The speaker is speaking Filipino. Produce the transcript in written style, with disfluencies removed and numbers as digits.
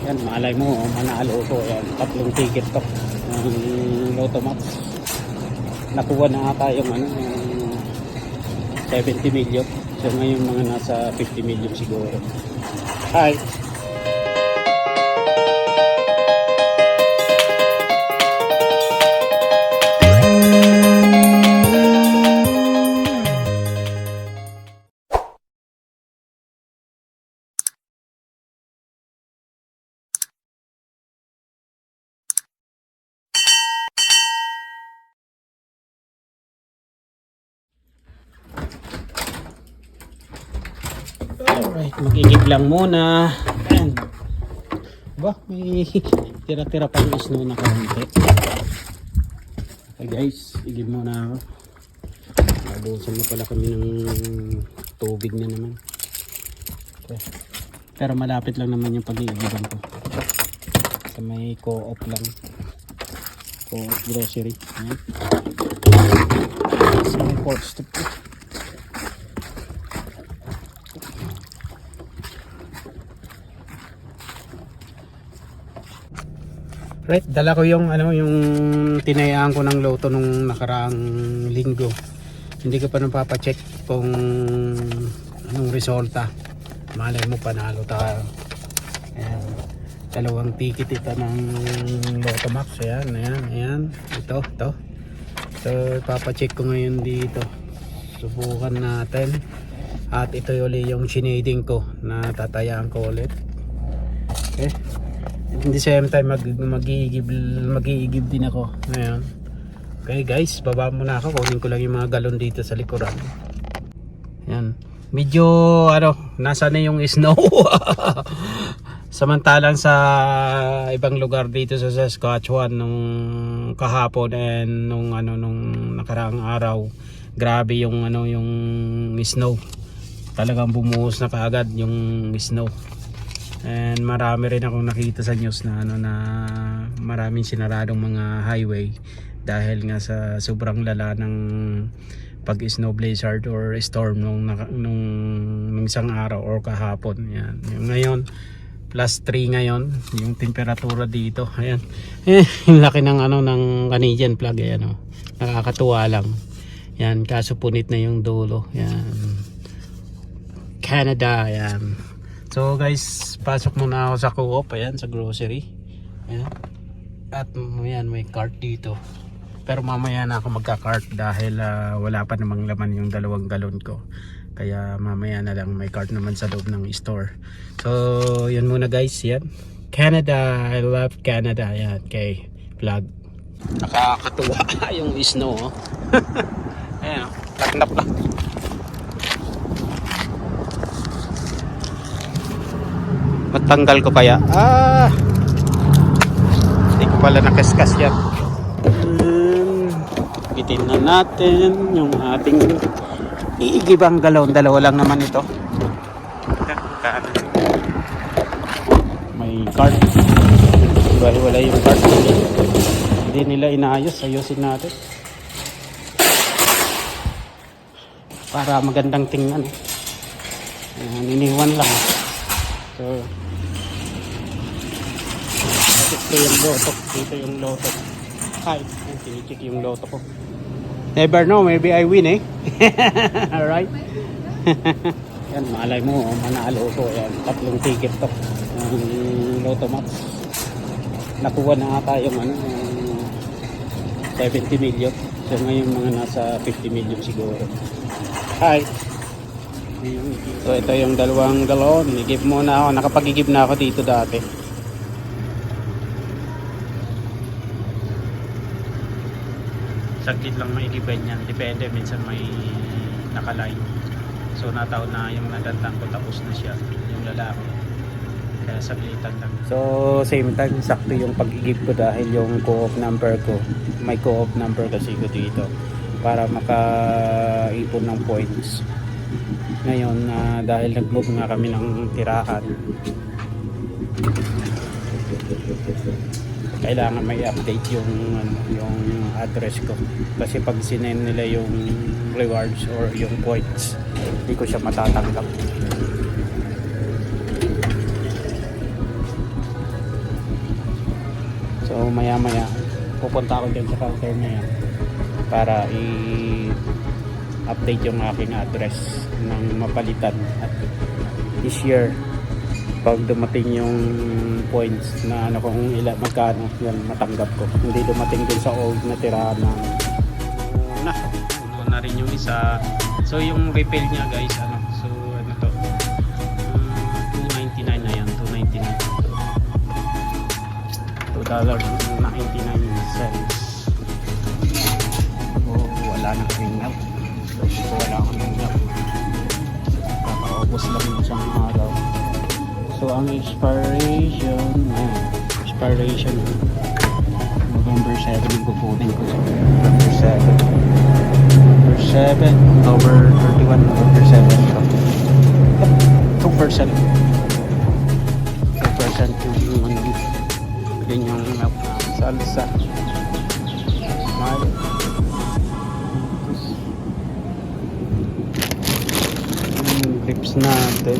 Yan, malay mo, manalo ko. Yan, 3 ticket to ng Lotto Max. Nakuha na ata yung ano, yung 70 million. So ngayon mga nasa 50 million siguro. Hi. Alright, magigib lang muna. Ayan. Ba, may tira-tira pa yung snow na kaunti. Okay guys, igib muna ako. Nabusan na pala kami ng tubig na naman. Okay. Pero malapit lang naman yung pag-iigiban ko. Sa may co-op lang. Co-op grocery. Ayan. Sa may pork stop ko. Right, dala ko yung yung tinayaan ko ng loto nung nakaraang linggo. Hindi ko pa napapacheck kung anong resulta. Malay mo panalo tayo. Ayan. 2 ticket ito ng Lotto Max. Ayan. Ito. So, ipapacheck ko ngayon dito. Subukan natin. At ito ulit yung sinading ko na tatayaan ko ulit. Okay. In the same time mag-iigib din ako. Ayan. Okay guys, baba muna ako. Kunin ko lang yung mga galon dito sa likuran. Ayan. Medyo nasa na yung snow. Samantalang sa ibang lugar dito sa Saskatchewan nung kahapon and nung nakaraang araw, grabe yung yung snow. Talagang bumuhos na kaagad yung snow. And marami rin akong nakita sa news na na maraming sinaradong mga highway dahil nga sa sobrang lala ng pag snow blizzard or storm nung isang araw or kahapon. Yan. Yung ngayon +3 ngayon yung temperatura dito. Ayan. Yung laki ng ng Canadian flag nakakatuwa lang. Yan, kaso punit na yung dulo. Yan. Canada, yan. So guys, pasok muna ako sa co-op, ayan, sa grocery. Ayan. At ayan, may cart dito. Pero mamaya na ako magka-cart dahil wala pa namang laman yung 2 galon ko. Kaya mamaya na lang, may cart naman sa loob ng store. So, yun muna guys, yan. Canada, I love Canada. Ayan, okay, vlog. Nakakatuwa yung snow, oh. Ayan, taknap lang. Matanggal ko kaya? Hindi ko pala nakaskas yan. Bitin na natin yung ating iigibang galon. 2 lang naman ito. May cart. Wala yung cart. Hindi nila inaayos. Ayusin natin para magandang tingnan. Iniwan lang. So dito yung loto. Hi, tinicheck yung loto ko. Never know, maybe I win Alright. Yan, malay mo, manalo ko. Yan, 3 ticket to ng Lotto Max. Nakuha na ata yung yung 70 million. So ngayon mga nasa 50 million siguro. Hi. So ito yung 2 galon. I-give muna ako. Nakapag-i-give na ako dito dati. Saglit lang maigiban yan. Depende, minsan may nakaline. So nataon na yung nadantang ko, tapos na siya yung lalaki. Kaya saglitan lang. So same time, sakto yung pag-i-give ko dahil yung co-op number ko, may co-op number kasi ko dito para maka-ipon ng points. Ngayon dahil nag-move nga kami ng tirahan, kailangan may update yung address ko kasi pag sinend nila yung rewards or yung points, hindi ko siya matatanggap. maya maya pupunta ako dyan sa counter na yan para i-update yung aking address ng mapalitan at this year pag dumating yung points na ano kung magkano yan matanggap ko, hindi dumating din sa old na tirahan ng puno na rin yung isa. So yung refill niya guys ano, so ano to, $2.99 na yan, $2.99, $2.99. So wala nang ring out, so wala akong ring out, kakaubos lang yung isang araw. So ang expiration November 7 yung kukunin ko. November 7 October 31, November 7 2% 2% yung yun yung salsa mahal. Yung grips natin